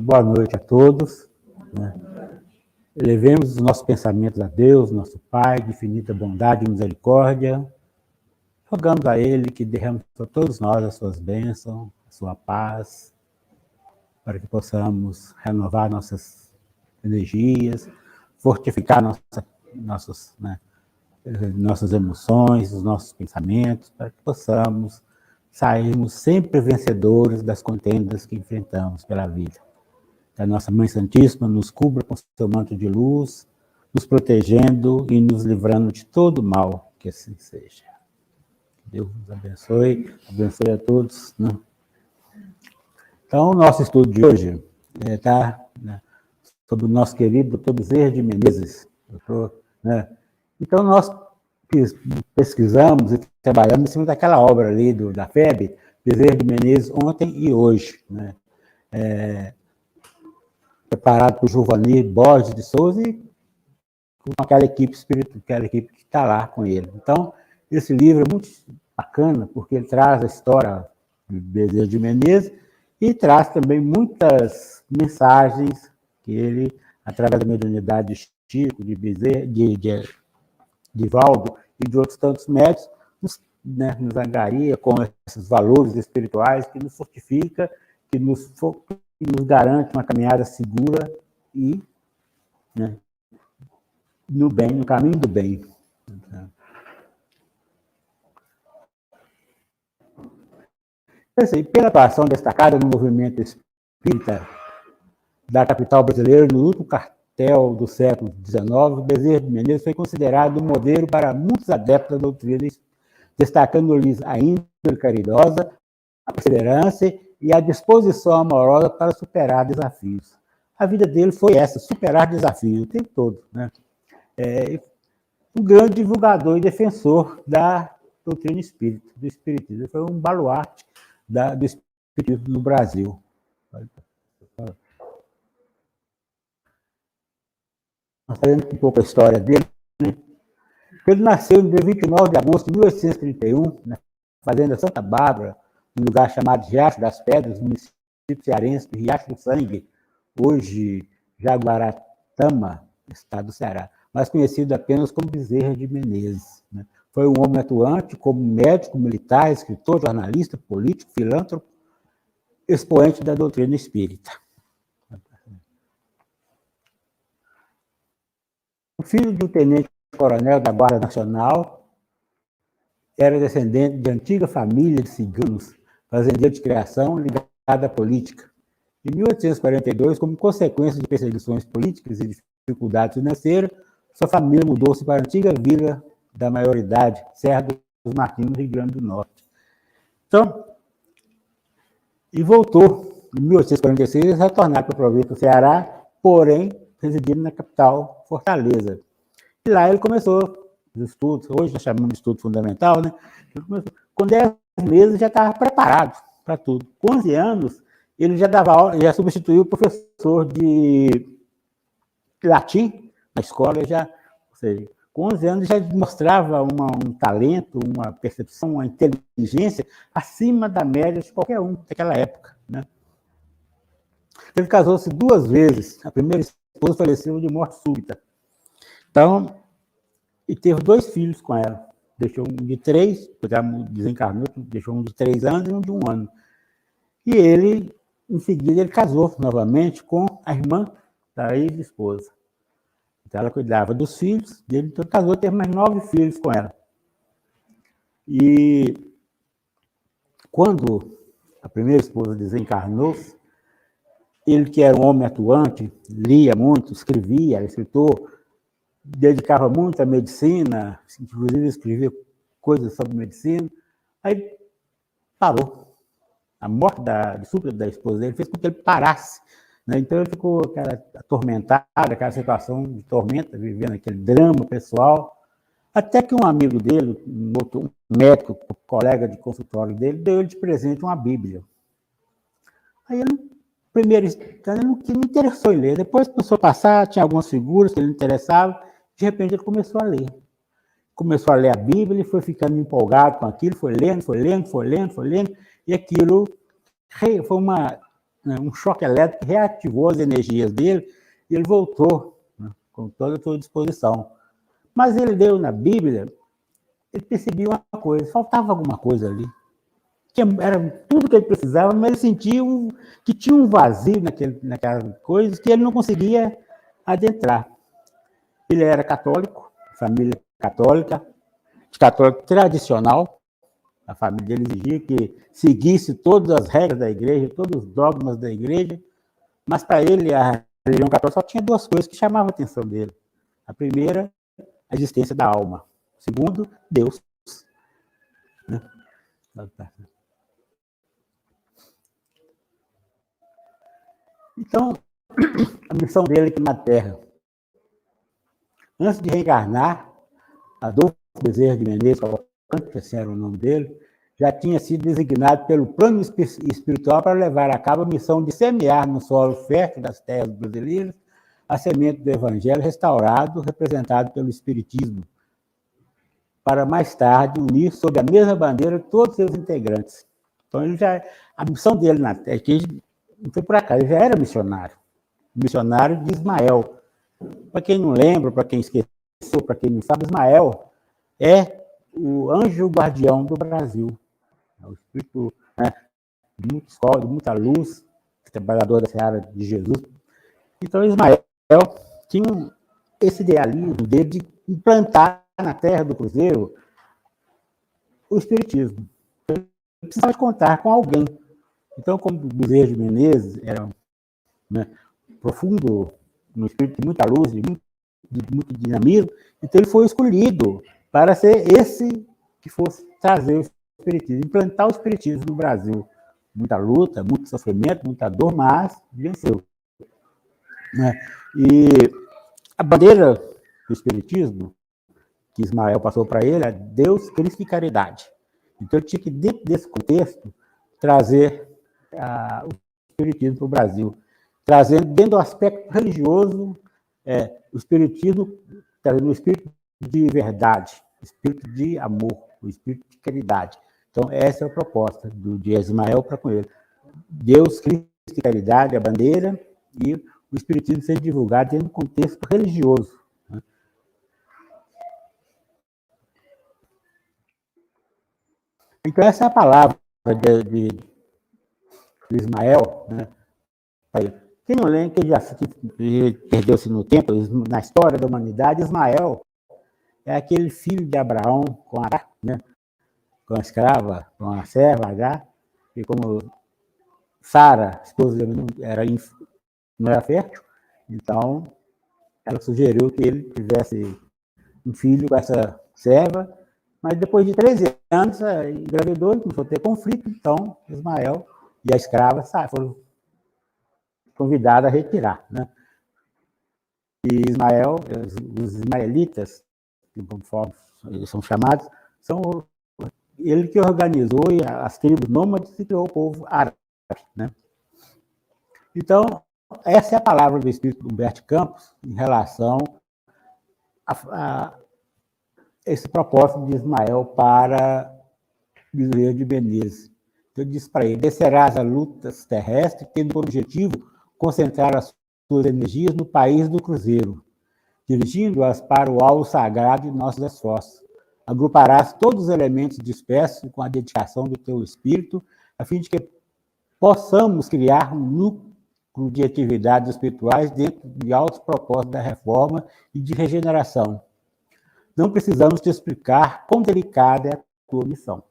Boa noite a todos. Elevemos os nossos pensamentos a Deus, nosso Pai, de infinita bondade e misericórdia. Rogamos a Ele que derrame sobre todos nós as suas bênçãos, a sua paz, para que possamos renovar nossas energias, fortificar nossas emoções, os nossos pensamentos, para que possamos sairmos sempre vencedores das contendas que enfrentamos pela vida. Que a nossa Mãe Santíssima nos cubra com seu manto de luz, nos protegendo e nos livrando de todo mal, que assim seja. Deus nos abençoe a todos. Né? Então, o nosso estudo de hoje está sobre o nosso querido Dr. Bezerra de Menezes. Então, nós pesquisamos e trabalhamos em cima daquela obra ali da FEB, Bezerra de Menezes, ontem e hoje, preparado por Giovanni Borges de Souza e com aquela equipe espiritual, aquela equipe que está lá com ele. Então, esse livro é muito bacana, porque ele traz a história de Bezerra de Menezes e traz também muitas mensagens que ele, através da mediunidade de Chico, de Bezerra, de Valdo e de outros tantos médios, nos angaria com esses valores espirituais que nos fortifica, que nos garante uma caminhada segura e no bem, no caminho do bem. Pela atuação destacada no movimento espírita da capital brasileira no último quartel do século XIX, Bezerra de Menezes foi considerado um modelo para muitos adeptos da doutrina, destacando-lhes a índole caridosa, a perseverança e a disposição amorosa para superar desafios. A vida dele foi essa, superar desafios o tempo todo. Um grande divulgador e defensor da doutrina espírita, do espiritismo. Ele foi um baluarte do espiritismo no Brasil. Nós sabemos um pouco a história dele. Ele nasceu no dia 29 de agosto de 1831, na fazenda Santa Bárbara, num lugar chamado Riacho das Pedras, município cearense de Riacho do Sangue, hoje Jaguaratama, estado do Ceará, mas conhecido apenas como Bezerra de Menezes. Foi um homem atuante como médico, militar, escritor, jornalista, político, filântropo, expoente da doutrina espírita. O filho de um tenente-coronel da Guarda Nacional, era descendente de antiga família de ciganos, fazendeiro de criação ligada à política. Em 1842, como consequência de perseguições políticas e dificuldades financeiras, sua família mudou-se para a antiga vila da maioridade, Serra dos Martins, no Rio Grande do Norte. Então, e voltou, em 1846, a retornar para a província do Ceará, porém, residindo na capital, Fortaleza. E lá ele começou os estudos, hoje nós chamamos de estudo fundamental, Com 10 meses já estava preparado para tudo. Com 11 anos, ele já dava aula, já substituiu o professor de latim na escola, ou seja, com 11 anos já mostrava um talento, uma percepção, uma inteligência acima da média de qualquer um daquela época. Ele casou-se 2 vezes. A primeira esposa faleceu de morte súbita. Então, e teve 2 filhos com ela. Deixou um de 3, já desencarnou, deixou um de 3 anos e um de 1 ano. E ele, em seguida, ele casou novamente com a irmã da ex-esposa. Então, ela cuidava dos filhos dele, então casou, teve mais 9 filhos com ela. E quando a primeira esposa desencarnou, ele, que era um homem atuante, lia muito, escrevia, era escritor, dedicava muito à medicina, inclusive escrevia coisas sobre medicina, aí parou. A morte súbita da esposa dele fez com que ele parasse. Então ele ficou atormentado, aquela situação de tormenta, vivendo aquele drama pessoal, até que um amigo dele, um médico, colega de consultório dele, deu ele de presente uma Bíblia. Aí ele, primeiro, ele não interessou em ler, depois começou a passar, tinha algumas figuras que ele interessava, de repente ele começou a ler. Começou a ler a Bíblia, ele foi ficando empolgado com aquilo, foi lendo, e aquilo foi uma né, um choque elétrico que reativou as energias dele e ele voltou, né, com toda a sua disposição. Mas ele leu na Bíblia, ele percebia uma coisa, faltava alguma coisa ali. Que era tudo que ele precisava, mas ele sentia que tinha um vazio naquelas coisas que ele não conseguia adentrar. Ele era católico, família católica, católico tradicional. A família dele exigia que seguisse todas as regras da igreja, todos os dogmas da igreja, mas para ele a religião católica só tinha duas coisas que chamavam a atenção dele. A primeira, a existência da alma. O segundo, Deus. Né? Então, a missão dele aqui na Terra, antes de reencarnar, Adolfo Bezerra de Menezes, que esse era o nome dele, já tinha sido designado pelo plano espiritual para levar a cabo a missão de semear no solo fértil das terras brasileiras a semente do evangelho restaurado, representado pelo espiritismo, para mais tarde unir sob a mesma bandeira todos os seus integrantes. Então, a missão dele na Terra, que não foi por acaso, ele já era missionário de Ismael. Para quem não lembra, para quem esqueceu, para quem não sabe, Ismael é o anjo guardião do Brasil. É o espírito, né, de muita escola, de muita luz, trabalhador da seara de Jesus. Então, Ismael tinha esse idealismo dele de implantar na terra do Cruzeiro o espiritismo. Ele precisava contar com alguém. Então, como Bezerra de Menezes era, né, profundo no espírito de muita luz, de muito dinamismo, então ele foi escolhido para ser esse que fosse trazer o espiritismo, implantar o espiritismo no Brasil. Muita luta, muito sofrimento, muita dor, mas venceu. Né? E a bandeira do espiritismo que Ismael passou para ele é Deus, Cristo e caridade. Então ele tinha que, dentro desse contexto, trazer o espiritismo para o Brasil, trazendo dentro do aspecto religioso o espiritismo, trazendo o espírito de verdade, o espírito de amor, o espírito de caridade. Então, essa é a proposta de Ismael para com ele. Deus, Cristo e caridade, a bandeira, e o espiritismo ser divulgado dentro do contexto religioso. Né? Então, essa é a palavra de Ismael, né? Quem não lembra, quem já perdeu-se no tempo, na história da humanidade, Ismael é aquele filho de Abraão com a, né, com a escrava, com a serva H, e como Sara, esposa dele, não era fértil, então ela sugeriu que ele tivesse um filho com essa serva, mas depois de 13 anos engravidou e começou a ter conflito, então Ismael e a escrava foram convidados a retirar. Né? E Ismael, os ismaelitas, conforme eles são chamados, são ele que organizou as tribos nômades e criou o povo árabe. Né? Então, essa é a palavra do espírito Humberto Campos em relação a esse propósito de Ismael para Bezerra de Menezes. Então, ele disse para ele: descerás as lutas terrestres, tendo por objetivo concentrar as suas energias no país do Cruzeiro, dirigindo-as para o alvo sagrado de nossos esforços. Agruparás todos os elementos dispersos com a dedicação do teu espírito, a fim de que possamos criar um núcleo de atividades espirituais dentro de altos propósitos da reforma e de regeneração. Não precisamos te explicar quão delicada é a tua missão.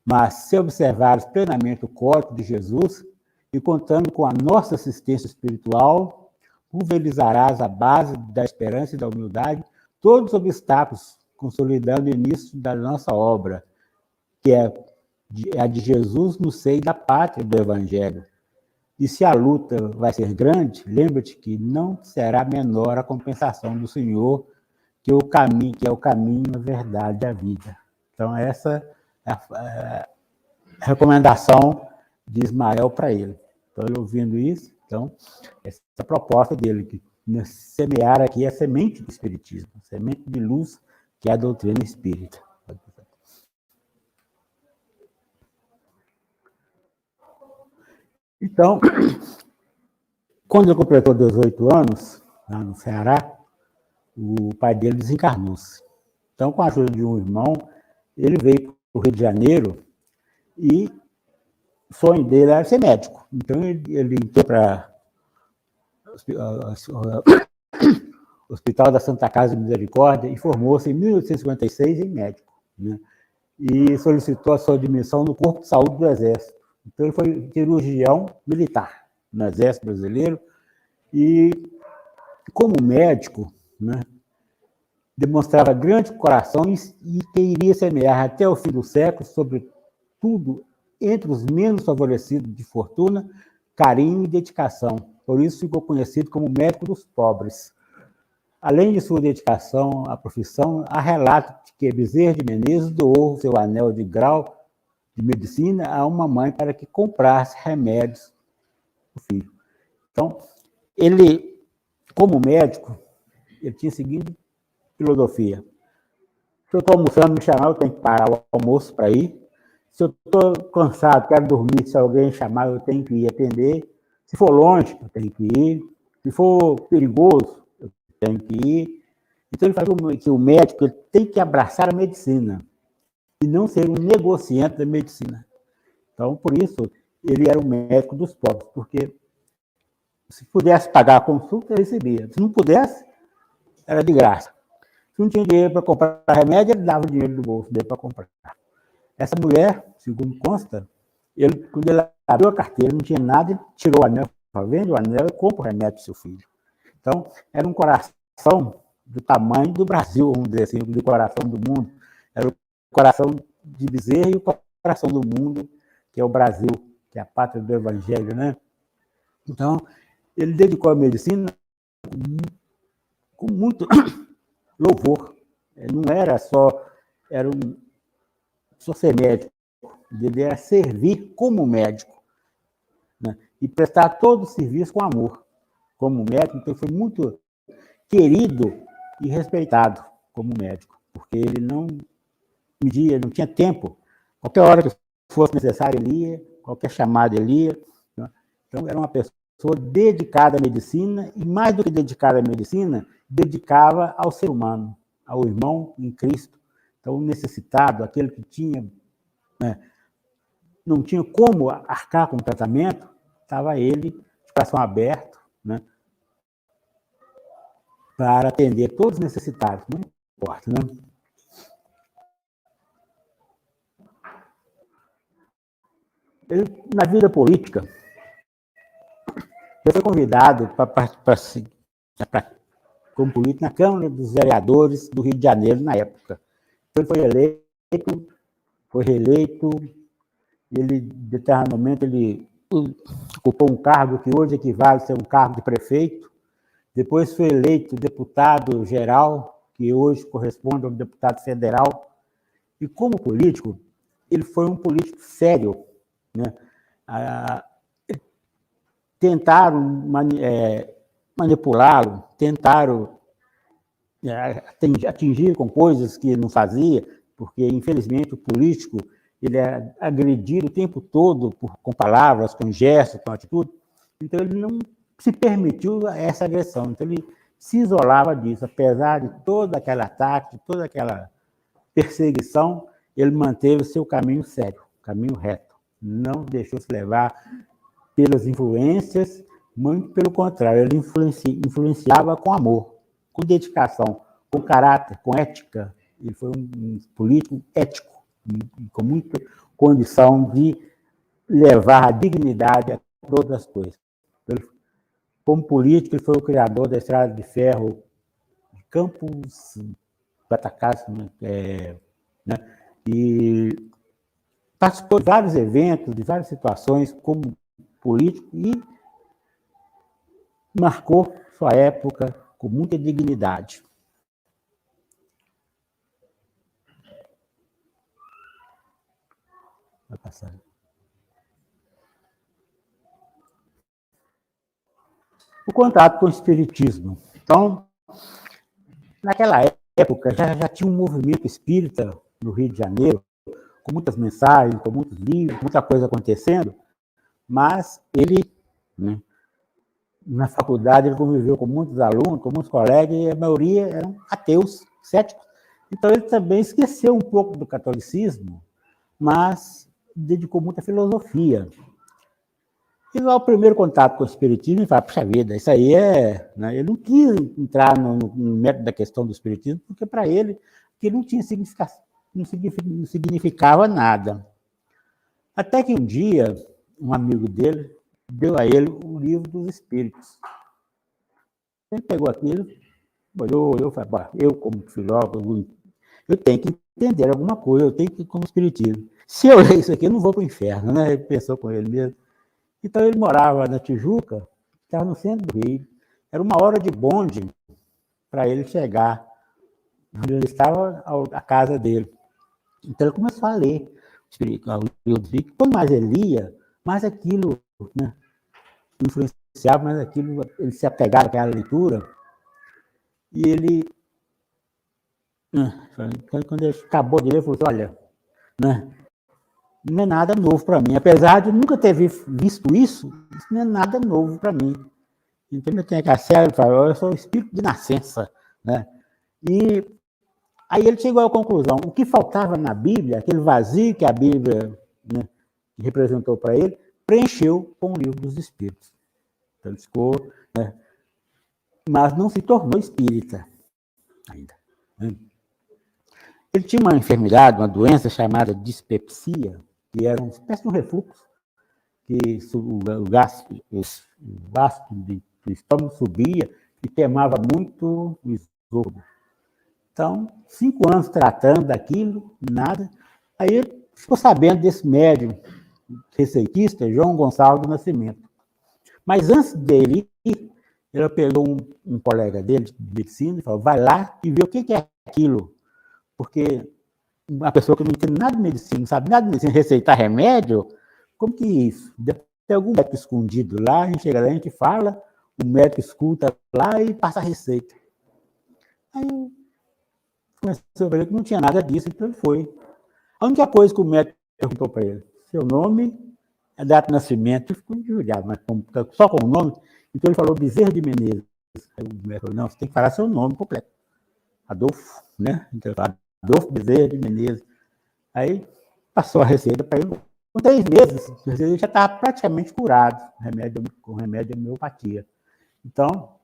Mas, se observares plenamente o código de Jesus e contando com a nossa assistência espiritual, pulverizarás a base da esperança e da humildade, todos os obstáculos, consolidando o início da nossa obra, que é a de Jesus no seio da pátria do Evangelho. E se a luta vai ser grande, lembra-te que não será menor a compensação do Senhor, que é o caminho, a verdade e a vida. Então, essa é a recomendação de Ismael para ele. Então, ele ouvindo isso, então, essa é a proposta dele, que semear aqui a semente do Espiritismo, a semente de luz, que é a doutrina espírita. Então, quando ele completou 18 anos, lá no Ceará, o pai dele desencarnou-se. Então, com a ajuda de um irmão, ele veio para o Rio de Janeiro e o sonho dele era ser médico. Então, ele entrou para o Hospital da Santa Casa de Misericórdia e formou-se em 1856 em médico, né? E solicitou a sua admissão no Corpo de Saúde do Exército. Então, ele foi cirurgião militar no Exército Brasileiro e, como médico, né, demonstrava grande coração e que iria semear até o fim do século, sobretudo entre os menos favorecidos de fortuna, carinho e dedicação. Por isso ficou conhecido como médico dos pobres. Além de sua dedicação à profissão, há relato de que Bezerra de Menezes doou seu anel de grau de medicina a uma mãe para que comprasse remédios para o filho. Então, ele, como médico, ele tinha a seguinte filosofia: se eu estou almoçando, me chamar, eu tenho que parar o almoço para ir. Se eu estou cansado, quero dormir, se alguém chamar, eu tenho que ir atender. Se for longe, eu tenho que ir. Se for perigoso, eu tenho que ir. Então, ele fala que o médico ele tem que abraçar a medicina e não ser um negociante da medicina. Então, por isso, ele era o médico dos pobres, porque se pudesse pagar a consulta, ele recebia. Se não pudesse, era de graça. Se não tinha dinheiro para comprar remédio, ele dava o dinheiro do bolso dele para comprar. Essa mulher, segundo consta, quando ele abriu a carteira, não tinha nada, ele tirou o anel, vende o anel e compra o remédio para o seu filho. Então, era um coração do tamanho do Brasil, vamos dizer assim, do coração do mundo. Era o coração de Bezerra e o coração do mundo, que é o Brasil, que é a pátria do Evangelho, né? Então, ele dedicou a medicina com muito louvor. Não era só ser médico, ele era servir como médico, né? E prestar todo o serviço com amor, como médico. Então, foi muito querido e respeitado como médico, porque ele não media, não tinha tempo. Qualquer hora que fosse necessário, ele ia, qualquer chamada, ele ia, né? Então, era uma pessoa dedicada à medicina e, mais do que dedicada à medicina, dedicava ao ser humano, ao irmão em Cristo. Então, o necessitado, aquele que tinha, né, não tinha como arcar com o tratamento, estava ele de coração aberto, né, para atender todos os necessitados, não importa, né? Ele, na vida política, ele foi convidado para como político na Câmara dos Vereadores do Rio de Janeiro, na época. Então, ele foi reeleito, ele, em determinado momento, ele ocupou um cargo que hoje equivale a ser um cargo de prefeito, depois foi eleito deputado geral, que hoje corresponde ao deputado federal, e como político, ele foi um político sério, né? Tentaram manipulá-lo, tentaram atingir com coisas que não fazia, porque, infelizmente, o político ele é agredido o tempo todo com palavras, com gestos, com atitude. Então, ele não se permitiu essa agressão. Então, ele se isolava disso. Apesar de todo aquele ataque, de toda aquela perseguição, ele manteve o seu caminho sério, caminho reto. Não deixou se levar pelas influências, muito pelo contrário, ele influenciava com amor, com dedicação, com caráter, com ética. Ele foi um político ético, com muita condição de levar a dignidade a todas as coisas. Como político, ele foi o criador da estrada de ferro de Campos, Batacaço, né? E participou de vários eventos, de várias situações como político e marcou sua época com muita dignidade. Vai passar. O contato com o espiritismo. Então, naquela época, já tinha um movimento espírita no Rio de Janeiro, com muitas mensagens, com muitos livros, muita coisa acontecendo, mas ele, né, na faculdade, ele conviveu com muitos alunos, com muitos colegas, e a maioria eram ateus, céticos. Então, ele também esqueceu um pouco do catolicismo, mas dedicou muita filosofia. E lá o primeiro contato com o espiritismo, ele fala, puxa vida, isso aí é... Né? Ele não quis entrar no método da questão do espiritismo, porque para ele, que não tinha não significava nada. Até que um dia, um amigo dele deu a ele o livro dos espíritos. Ele pegou aquilo, olhou, eu falei, eu como filósofo, eu tenho que entender alguma coisa, eu tenho que ir como espiritismo. Se eu ler isso aqui, eu não vou para o inferno, né? Ele pensou com ele mesmo. Então ele morava na Tijuca, estava no centro do Rio. Era 1 hora de bonde para ele chegar onde ele estava, a casa dele. Então ele começou a ler o livro dos espíritos. Quanto mais ele lia, mais aquilo, né, influenciava, mais aquilo, ele se apegava àquela leitura. E ele, quando ele acabou de ler, ele falou assim, olha, né, não é nada novo para mim. Apesar de nunca ter visto isso não é nada novo para mim. Então, eu tenho que ser, eu sou o espírito de nascença. Né? E aí ele chegou à conclusão, o que faltava na Bíblia, aquele vazio que a Bíblia, né, representou para ele, preencheu com o livro dos Espíritos. Então, ele ficou, né, mas não se tornou espírita ainda. Né? Ele tinha uma enfermidade, uma doença chamada dispepsia, que era uma espécie de um refluxo, que o gasto do estômago subia e queimava muito o esôfago. Então, 5 anos tratando daquilo, nada. Aí ele ficou sabendo desse médium receitista, João Gonçalo do Nascimento. Mas antes dele ir, ele pegou um colega dele de medicina e falou, vai lá e vê o que é aquilo. Porque uma pessoa que não entende nada de medicina, não sabe nada de medicina, receitar remédio, como que é isso? Tem algum médico escondido lá, a gente chega lá, a gente fala, o médico escuta lá e passa a receita. Aí começou a ver que não tinha nada disso, então ele foi. A única coisa que o médico perguntou para ele, seu nome, a data de nascimento, ele ficou injuriado, mas só com o nome, então ele falou Bezerra de Menezes. Aí o médico falou, não, você tem que falar seu nome completo. Adolfo, né? Então ele falou, Adolfo Bezerra de Menezes. Aí passou a receita para ele. Com 3 meses, ele já estava praticamente curado com remédio de homeopatia. Então,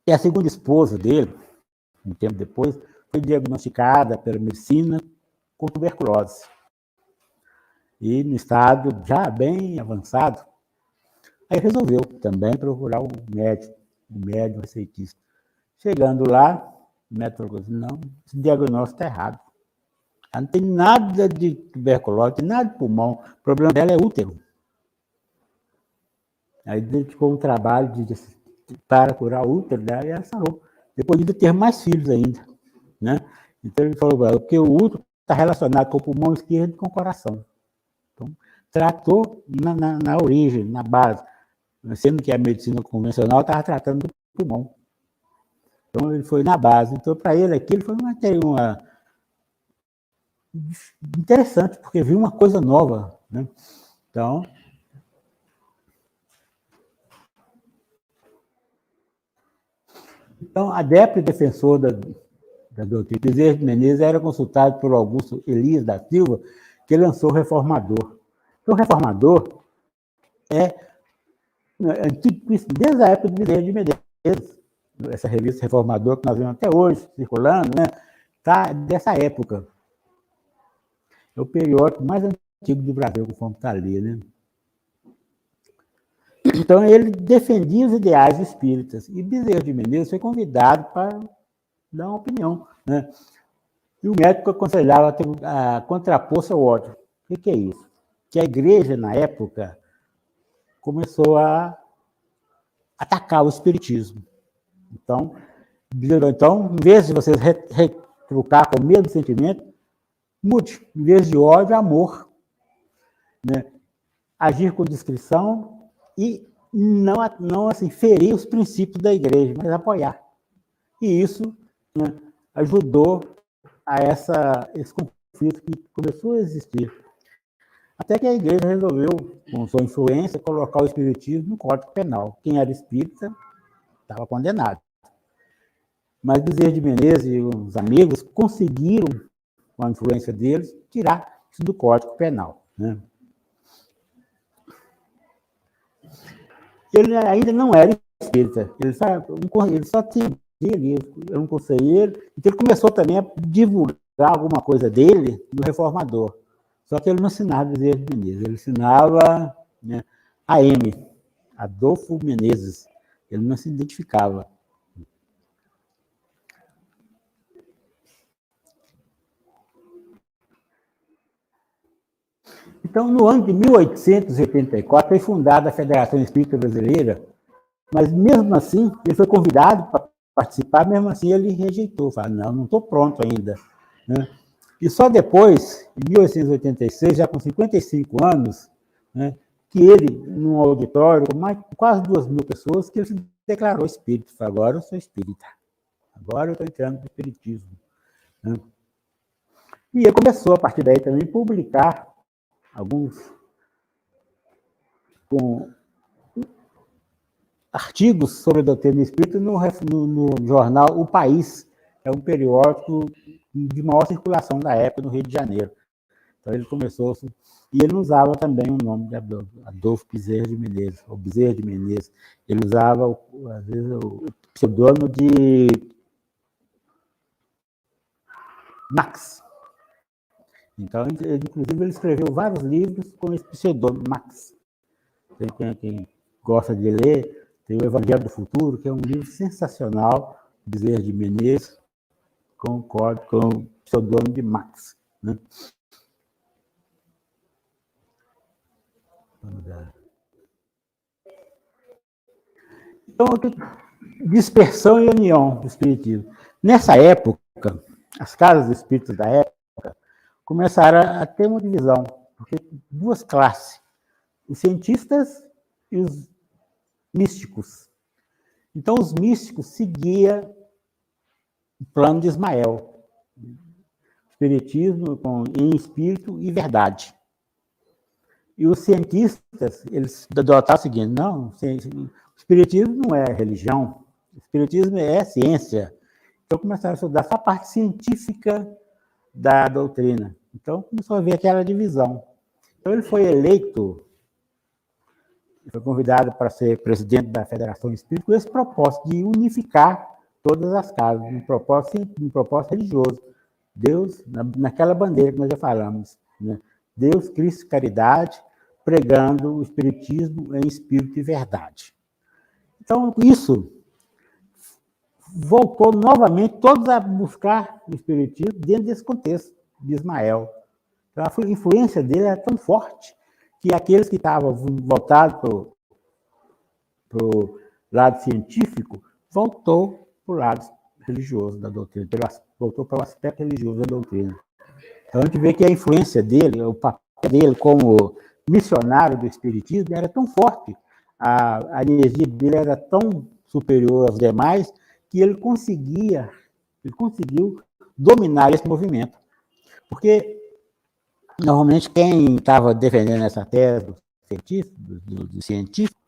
e a segunda esposa dele, um tempo depois, foi diagnosticada pela medicina com tuberculose. E no estado já bem avançado, aí resolveu também procurar o médico receitista. Chegando lá, o médico falou assim, não, esse diagnóstico está errado. Ela não tem nada de tuberculose, não tem nada de pulmão. O problema dela é útero. Aí dedicou um trabalho para curar o útero dela e ela sarou. Depois de ter mais filhos ainda. Né? Então ele falou, porque o útero está relacionado com o pulmão esquerdo e com o coração. Então, tratou na origem, na base. Sendo que a medicina convencional estava tratando do pulmão. Então ele foi na base. Então, para ele, aquilo foi uma interessante, porque viu uma coisa nova. Né? Então, adepto e defensor da doutrina, Bezerra de Menezes era consultado por Augusto Elias da Silva, que lançou o Reformador. Então, o Reformador é antigo, desde a época de Bezerra de Menezes, essa revista Reformador que nós vemos até hoje circulando, né? Tá dessa época. É o periódico mais antigo do Brasil, conforme está ali, né? Então, ele defendia os ideais espíritas. E Bezerra de Menezes foi convidado para dar uma opinião. Né? E o médico aconselhava a contrapor-se ao ódio. O que é isso? Que a igreja, na época, começou a atacar o espiritismo. Então, em vez de vocês retrucar com o mesmo sentimento, mude. Em vez de ódio, amor. Né? Agir com discrição e não assim, ferir os princípios da igreja, mas apoiar. E isso, né, ajudou a esse conflito que começou a existir. Até que a igreja resolveu, com sua influência, colocar o espiritismo no Código Penal. Quem era espírita estava condenado. Mas Bezerra de Menezes e os amigos conseguiram, com a influência deles, tirar isso do Código Penal, né? Ele ainda não era espírita, ele só tinha era um conselheiro, então ele começou também a divulgar alguma coisa dele no Reformador. Só que ele não ensinava Bezerra de Menezes, ele ensinava, né, AM, Adolfo Menezes. Ele não se identificava. Então, no ano de 1884, foi fundada a Federação Espírita Brasileira, mas mesmo assim, ele foi convidado para participar, mesmo assim ele rejeitou, falou, não estou pronto ainda, né? E só depois, em 1886, já com 55 anos, né, que ele, num auditório, com quase 2.000 pessoas, que ele se declarou espírita. Falou, agora eu sou espírita, agora eu estou entrando no espiritismo, né? E ele começou, a partir daí, também, a publicar alguns com artigos sobre a doutrina espírita no jornal O País, é um periódico de maior circulação da época no Rio de Janeiro. Então ele começou, e ele usava também o nome de Adolfo Bezerra de Menezes, ou Bezerra de Menezes. Ele usava, às vezes, o pseudônimo de Max. Então, inclusive, ele escreveu vários livros com esse pseudônimo Max. Quem gosta de ler, tem o Evangelho do Futuro, que é um livro sensacional, Bezerra de Menezes, com o pseudônimo de Max, né? Então, dispersão e união do espiritismo. Nessa época, as casas espíritas da época começaram a ter uma divisão, porque duas classes, os cientistas e os místicos. Então, os místicos seguiam o plano de Ismael, espiritismo em espírito e verdade. E os cientistas, eles adotaram o seguinte, não, o espiritismo não é religião, o espiritismo é ciência. Então começaram a estudar só a parte científica da doutrina. Então começou a ver aquela divisão. Então ele foi eleito, foi convidado para ser presidente da Federação Espírita com esse propósito de unificar todas as casas, um propósito religioso. Deus, naquela bandeira que nós já falamos, né? Deus, Cristo, caridade, pregando o espiritismo em espírito e verdade. Então, isso voltou novamente todos a buscar o espiritismo dentro desse contexto de Ismael. Então, a influência dele era tão forte que aqueles que estavam voltados para o lado científico voltou para o lado religioso da doutrina, voltou para o aspecto religioso da doutrina. Então, a gente vê que a influência dele, o papel dele como missionário do espiritismo era tão forte, a energia dele era tão superior aos demais, que ele conseguiu dominar esse movimento. Porque, normalmente, quem estava defendendo essa tese do científico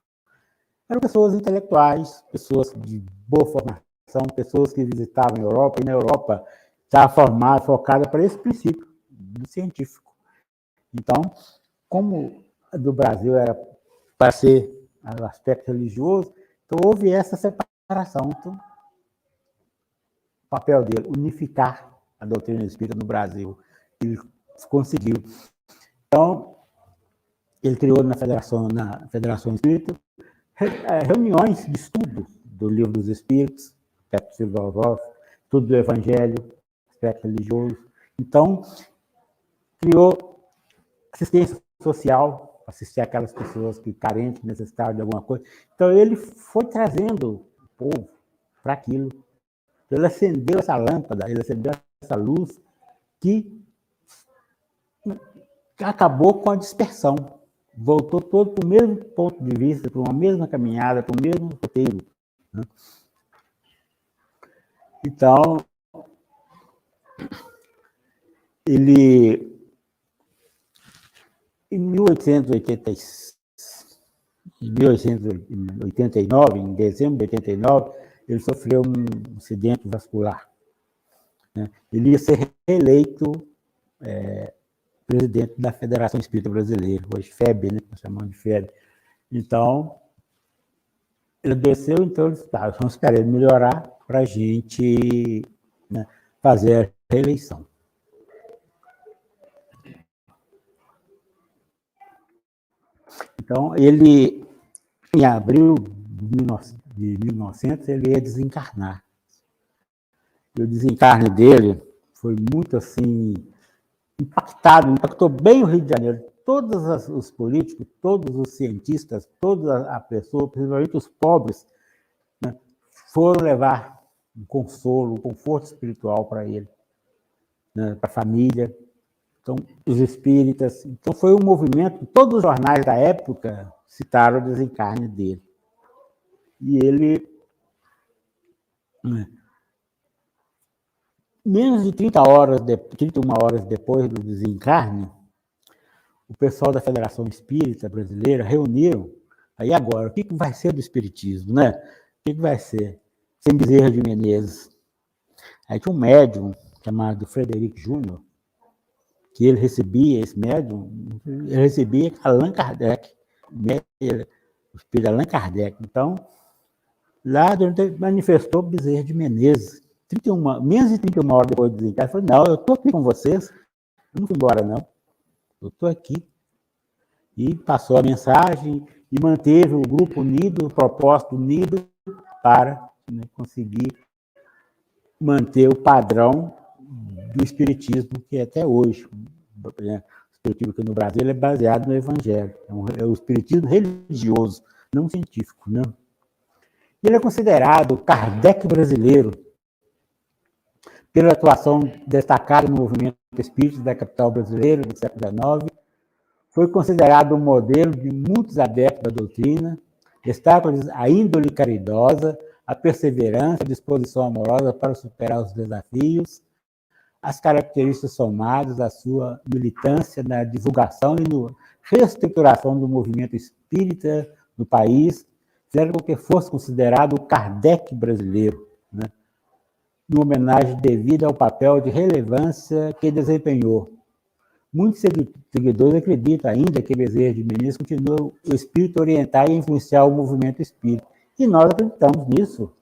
eram pessoas intelectuais, pessoas de boa formação, pessoas que visitavam a Europa, e na Europa estava focada para esse princípio do científico. Então, como a do Brasil era para ser o aspecto religioso, então houve essa separação. Então, o papel dele, unificar a doutrina espírita no Brasil. Ele conseguiu. Então, ele criou na Federação Espírita reuniões de estudo do Livro dos Espíritos, aspecto filosófico, estudo do Evangelho, aspecto religioso. Então, criou assistência social, assistir aquelas pessoas que carentes, necessitavam de alguma coisa. Então, ele foi trazendo o povo para aquilo. Ele acendeu essa lâmpada, ele acendeu essa luz que acabou com a dispersão. Voltou todo para o mesmo ponto de vista, para uma mesma caminhada, para o mesmo roteiro, né? Então, 1889, em dezembro de 89, ele sofreu um acidente vascular, né? Ele ia ser reeleito presidente da Federação Espírita Brasileira, hoje FEB, né? Nós chamamos de FEB. Então, ele desceu, então ele disse, tá, vamos esperar ele melhorar para a gente, né, fazer a reeleição. Então, ele, em abril de 1900, ele ia desencarnar. E o desencarne dele foi muito, assim, impactou bem o Rio de Janeiro. Todos os políticos, todos os cientistas, toda a pessoa, principalmente os pobres, né, foram levar um consolo, um conforto espiritual para ele, né, para a família. Então, os espíritas. Então, foi um movimento, todos os jornais da época citaram o desencarne dele. E ele, menos de 31 horas depois do desencarne, o pessoal da Federação Espírita Brasileira reuniram, aí agora, o que vai ser do espiritismo, né? O que vai ser? Sem Bezerra de Menezes. Aí tinha um médium chamado Frederico Júnior, que ele recebia, esse médium, ele recebia Allan Kardec, o espírito Allan Kardec. Então, lá manifestou Bezerra de Menezes. Menos de 31 horas depois do desencarne, ele falou, não, eu estou aqui com vocês, eu não fui embora, não. Eu estou aqui. E passou a mensagem e manteve o grupo unido, o propósito unido, para, né, conseguir manter o padrão do espiritismo, que até hoje, o espiritismo aqui no Brasil é baseado no Evangelho. É o espiritismo religioso, não científico, não. Ele é considerado o Kardec brasileiro, pela atuação destacada no movimento espírita da capital brasileira do século XIX. Foi considerado um modelo de muitos adeptos da doutrina, destaca a índole caridosa, a perseverança, a disposição amorosa para superar os desafios, as características somadas à sua militância na divulgação e na reestruturação do movimento espírita no país, fizeram com que fosse considerado o Kardec brasileiro, né? Uma homenagem devida ao papel de relevância que desempenhou. Muitos seguidores acreditam ainda que Bezerra de Menezes continua o espírito orientar e influenciar o movimento espírita. E nós acreditamos nisso,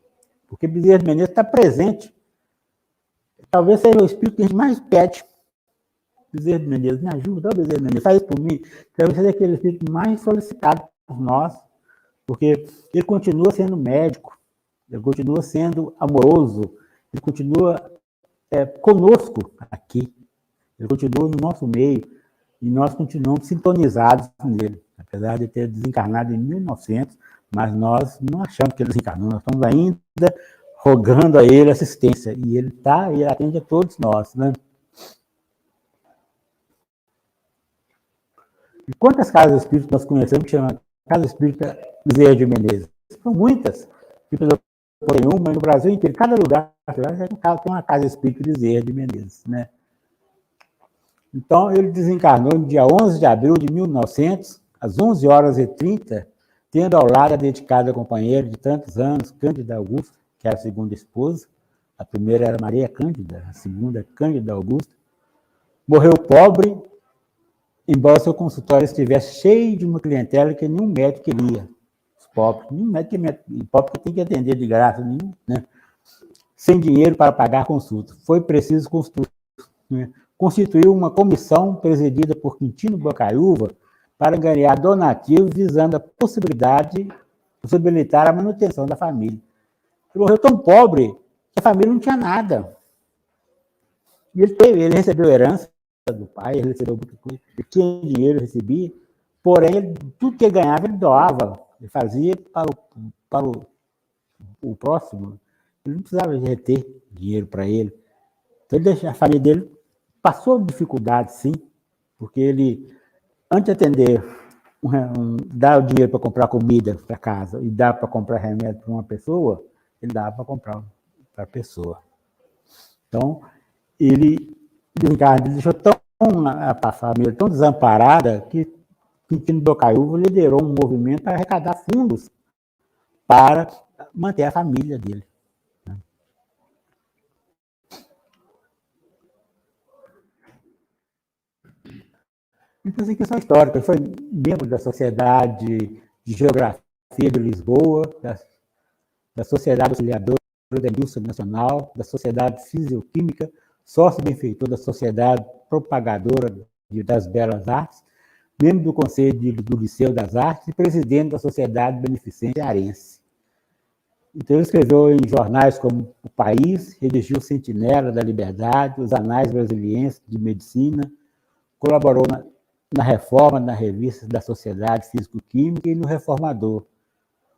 porque Bezerra de Menezes está presente. Talvez seja o espírito que a gente mais pede. Bezerra de Menezes, me ajuda, Bezerra de Menezes, faz isso por mim. Talvez seja aquele espírito mais solicitado por nós, porque ele continua sendo médico, ele continua sendo amoroso, ele continua conosco aqui, ele continua no nosso meio, e nós continuamos sintonizados nele, apesar de ter desencarnado em 1900, mas nós não achamos que ele desencarnou, nós estamos ainda rogando a ele assistência, e ele atende a todos nós, né? E quantas casas espíritas nós conhecemos que chamam Casa Espírita Bezerra de Menezes? São muitas. Por uma, no Brasil inteiro, cada lugar tem uma Casa Espírita Bezerra de Menezes, né? Então, ele desencarnou no dia 11 de abril de 1900, às 11h30, tendo ao lado a dedicada companheira de tantos anos, Cândida Augusta, que era a segunda esposa. A primeira era Maria Cândida, a segunda, Cândida Augusta. Morreu pobre, embora seu consultório estivesse cheio de uma clientela que nenhum médico queria. Os pobres, nenhum médico pobre que tem que atender de graça, nenhum, né? Sem dinheiro para pagar consulta. Foi preciso constituir uma comissão presidida por Quintino Bocaiúva para ganhar donativos visando a possibilitar a manutenção da família. Ele morreu tão pobre que a família não tinha nada. E ele recebeu herança do pai, ele recebeu muita coisa, ele tinha dinheiro, recebia, porém, tudo que ele ganhava, ele doava, ele fazia para o próximo. Ele não precisava reter dinheiro para ele. Então, a família dele passou dificuldade, sim, porque ele, antes de atender, dar o dinheiro para comprar comida para casa e dar para comprar remédio para uma pessoa, ele dava para comprar para a pessoa. Então, ele deixou a família tão desamparada que Quintino Bocaiúva liderou um movimento para arrecadar fundos para manter a família dele. Então, essa questão histórica. Ele foi membro da Sociedade de Geografia de Lisboa, da Sociedade Auxiliadora da Indústria Nacional, da Sociedade Fisioquímica, sócio-benfeitor da Sociedade Propagadora das Belas Artes, membro do Conselho do Liceu das Artes e presidente da Sociedade Beneficente Cearense. Então, ele escreveu em jornais como O País, redigiu Sentinela da Liberdade, os Anais Brasilienses de Medicina, colaborou na reforma na revista da Sociedade Físico-Química e no Reformador.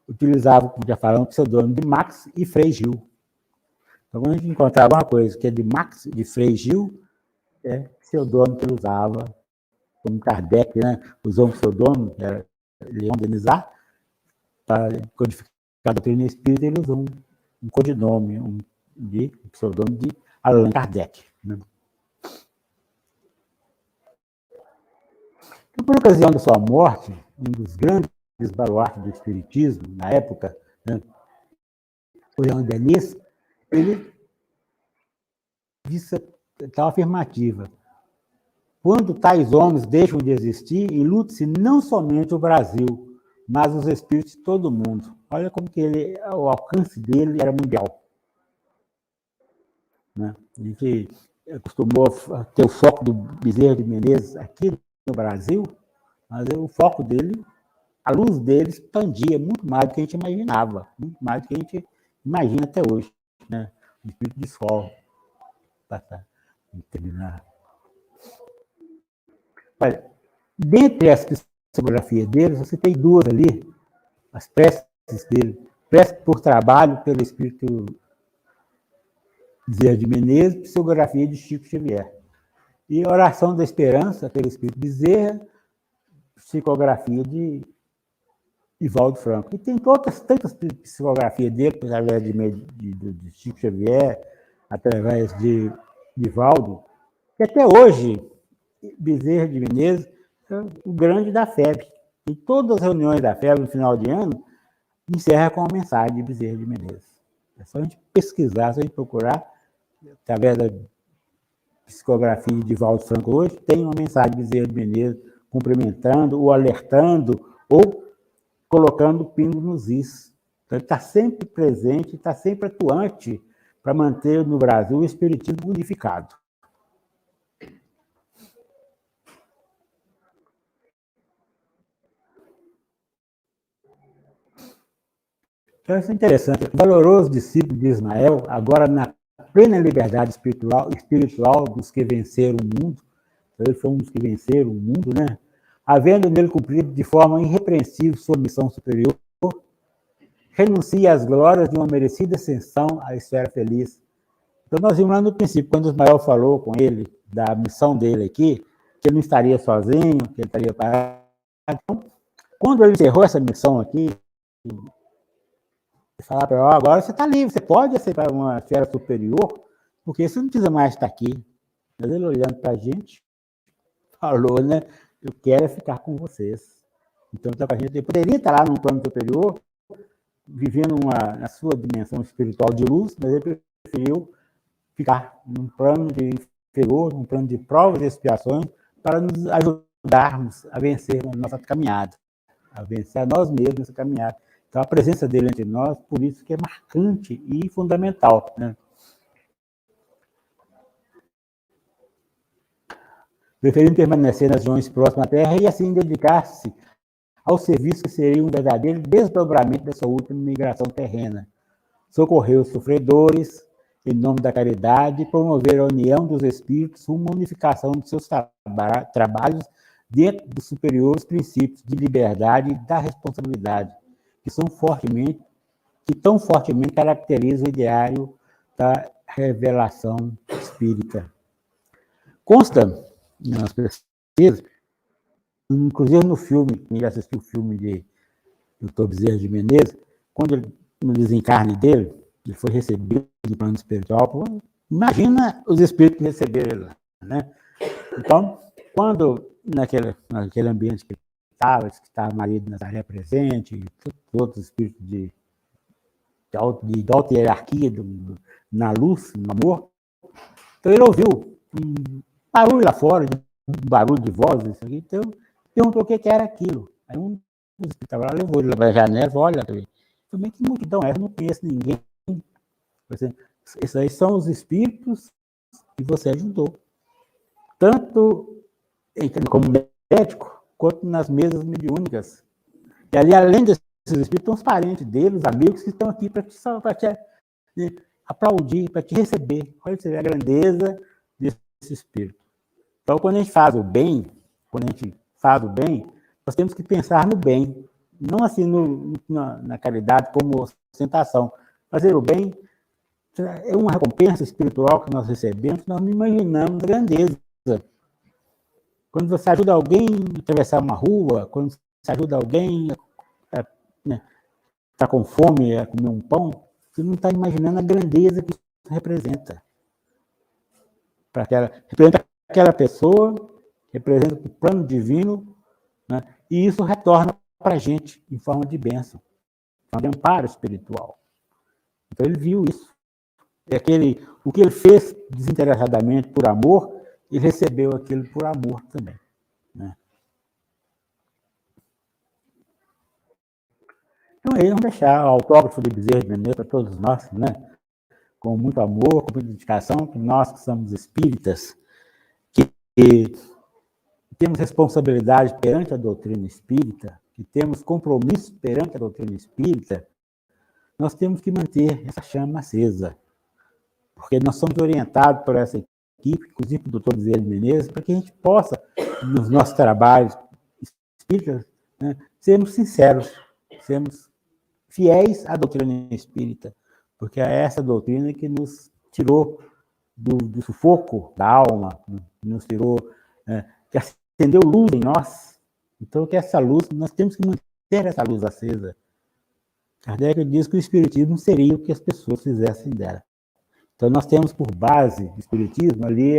Utilizava, como já falamos, o pseudônimo de Max e Frei Gil. Então, quando a gente encontrar alguma coisa que é de Max, de Frei Gil, é pseudônimo que ele usava, como Kardec, né? Usou um pseudônimo, que era Leon Denisard, para codificar a doutrina espírita, ele usou um codinome, um pseudônimo de Allan Kardec. Né? Então, por ocasião da sua morte, um dos grandes baluartes do espiritismo, na época, né, o Leon Denis, ele disse tal afirmativa: quando tais homens deixam de existir, enlute-se não somente o Brasil, mas os espíritos de todo o mundo. Olha como que o alcance dele era mundial. Né? A gente acostumou a ter o foco do Bezerra de Menezes aqui no Brasil, mas o foco dele, a luz dele expandia muito mais do que a gente imaginava, muito mais do que a gente imagina até hoje. Né? O espírito de sol. Para terminar. Olha, dentre as psicografias dele, você tem duas ali, as preces dele, prece por trabalho pelo espírito Bezerra de Menezes, psicografia de Chico Xavier. E oração da esperança pelo espírito Bezerra, psicografia de Divaldo Franco. E tem tantas psicografias dele, através de Chico Xavier, através de Divaldo, que até hoje Bezerra de Menezes é o grande da FEB. Em todas as reuniões da FEB, no final de ano, encerra com a mensagem de Bezerra de Menezes. É só a gente pesquisar, só a gente procurar, através da psicografia de Divaldo Franco hoje, tem uma mensagem de Bezerra de Menezes cumprimentando, ou alertando, ou colocando pingo nos is. Então, ele está sempre presente, está sempre atuante para manter no Brasil o espiritismo unificado. Então, isso é interessante. O valoroso discípulo de Ismael, agora na plena liberdade espiritual dos que venceram o mundo, ele foi um dos que venceram o mundo, né? Havendo nele cumprido de forma irrepreensível sua missão superior, renuncia às glórias de uma merecida ascensão à esfera feliz. Então, nós vimos lá no princípio, quando Ismael falou com ele da missão dele aqui, que ele não estaria sozinho, que ele estaria parado. Então, quando ele encerrou essa missão aqui, falar para ele, agora você está livre, você pode aceitar uma esfera superior, porque você não precisa mais estar aqui. Mas ele olhando para a gente, falou, né? Eu quero ficar com vocês. Então, a gente ele poderia estar lá num plano superior, vivendo na sua dimensão espiritual de luz, mas ele preferiu ficar num plano de inferior, num plano de provas e expiações, para nos ajudarmos a vencer a nossa caminhada, a vencer a nós mesmos nessa caminhada. Então, a presença dele entre nós, por isso que é marcante e fundamental. Né? Preferindo permanecer nas regiões próximas à Terra e assim dedicar-se ao serviço que seria um verdadeiro desdobramento da sua última migração terrena. Socorrer os sofredores, em nome da caridade, e promover a união dos espíritos rumo à unificação de seus trabalhos dentro dos superiores princípios de liberdade e da responsabilidade, que tão fortemente caracterizam o ideário da revelação espírita. Consta nas pesquisas, inclusive no filme, quem já assistiu o filme de Dr. Bezerra de Menezes, quando ele, no desencarne dele, ele foi recebido no plano espiritual, imagina os espíritos que receberam ele lá, né? Então, quando naquele ambiente que ele estava, que estava Maria de Nazaré presente, e todos os outros espíritos de alta hierarquia na luz, no amor. Então ele ouviu um barulho lá fora, um barulho de vozes, isso aqui, então perguntou o que era aquilo. Aí um dos espíritos lá levou ele para a janela e falou, olha, também que multidão é essa, eu não conheço ninguém. Esses aí são os espíritos que você ajudou. Tanto como médico, quanto nas mesas mediúnicas. E ali, além desses espíritos, estão os parentes dele, os amigos que estão aqui para te aplaudir, para te receber. Olha você vê a grandeza desse espírito. Então, quando a gente faz o bem, nós temos que pensar no bem, não assim na caridade como ostentação. Fazer o bem é uma recompensa espiritual que nós recebemos, nós não imaginamos a grandeza. Quando você ajuda alguém a atravessar uma rua, quando você ajuda alguém a estar com fome, a comer um pão, você não está imaginando a grandeza que isso representa. Representa aquela pessoa, representa o plano divino, né? E isso retorna para a gente em forma de bênção, em forma de amparo espiritual. Então ele viu isso. O que ele fez desinteressadamente por amor, ele recebeu aquilo por amor também. Né? Então aí vamos deixar o autógrafo de Bezerra de Menezes para todos nós, né? Com muito amor, com muita dedicação, que nós que somos espíritas, que temos responsabilidade perante a doutrina espírita, que temos compromisso perante a doutrina espírita, nós temos que manter essa chama acesa. Porque nós somos orientados por essa equipe, inclusive pelo doutor Bezerra de Menezes, para que a gente possa, nos nossos trabalhos espíritas, né, sermos sinceros, sermos fiéis à doutrina espírita, porque é essa doutrina que nos tirou do sufoco da alma, nos tirou, que acendeu luz em nós. Então, que essa luz, nós temos que manter essa luz acesa. Kardec diz que o espiritismo seria o que as pessoas fizessem dela. Então, nós temos por base do espiritismo ali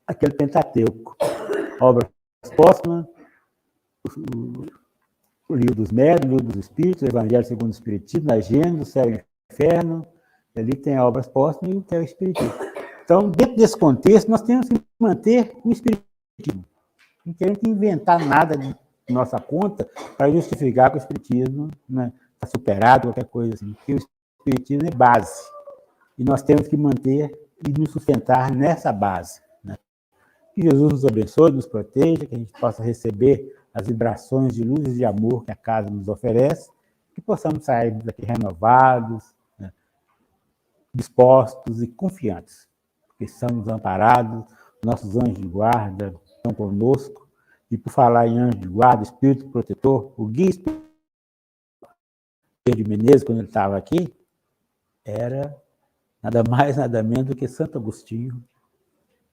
aquele Pentateuco, obras póstumas, o livro dos médiuns, o livro dos espíritos, o Evangelho segundo o Espiritismo, a Gênesis, o Céu e o Inferno, ali tem obras póstumas e o que é o Espiritismo. Então, dentro desse contexto, nós temos que manter o Espiritismo. Não queremos inventar nada de nossa conta para justificar que o Espiritismo está superado, qualquer coisa assim. Porque o Espiritismo é base. E nós temos que manter e nos sustentar nessa base. Né? Que Jesus nos abençoe, nos proteja, que a gente possa receber as vibrações de luz e de amor que a casa nos oferece, que possamos sair daqui renovados, né? Dispostos e confiantes, porque estamos amparados, nossos anjos de guarda estão conosco, e por falar em anjo de guarda, espírito protetor, o guia espiritual de Menezes, quando ele estava aqui, era nada mais, nada menos do que Santo Agostinho,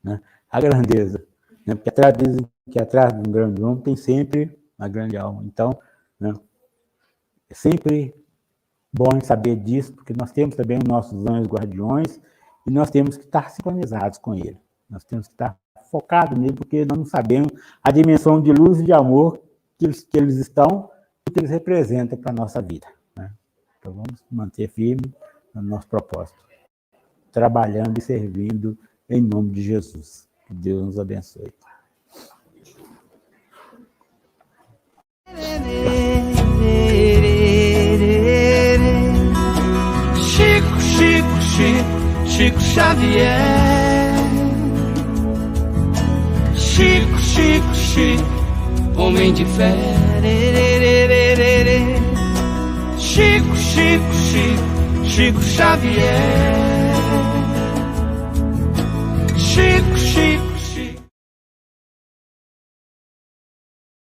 né? A grandeza. Né? Porque dizem que atrás de um grande homem tem sempre uma grande alma. Então, né, é sempre bom saber disso, porque nós temos também os nossos anjos guardiões e nós temos que estar sincronizados com ele. Nós temos que estar focados nele, porque nós não sabemos a dimensão de luz e de amor que eles estão e que eles representam para a nossa vida. Né? Então, vamos manter firme no nosso propósito, trabalhando e servindo em nome de Jesus. Que Deus nos abençoe. Chico Xavier. Chico, homem de fé. Chico Xavier.